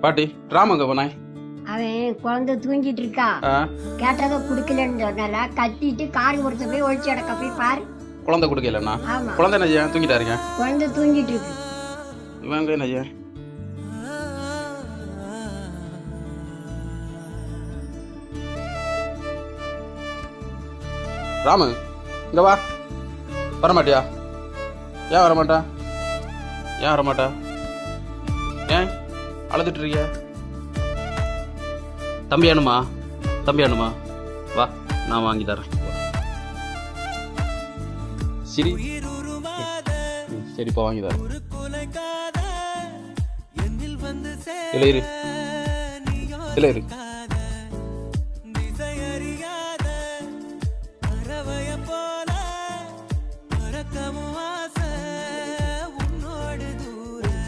பாட்டி ராமங்க போனாய் அவன் குழந்தை தூங்கிட்டு இருக்கா. கேட்டதை குடுக்கலன்னு சொன்னால கத்திட்டு கார் ஒருத்த போய் ஒழிச்சு அடக்க போய் பாரு. குழந்தை கொடுக்கலண்ணா? ஆமா. குழந்தை என்ன தூங்கிட்டா இருக்கேன்? குழந்தை தூங்கிட்டு இருக்கு. இவங்க என்ன ராமு இங்க வா. வரமாட்டியா? ஏன் வரமாட்டா? ஏன் வரமாட்டா? ஏன் அழுதுட்டு இருக்கிய? தம்பி வேணுமா? தம்பி வேணுமா? வா நான் வாங்கி தரேன். சரி சரிப்பா வாங்கி தரேன். இல்லை இரு இல்லை இரு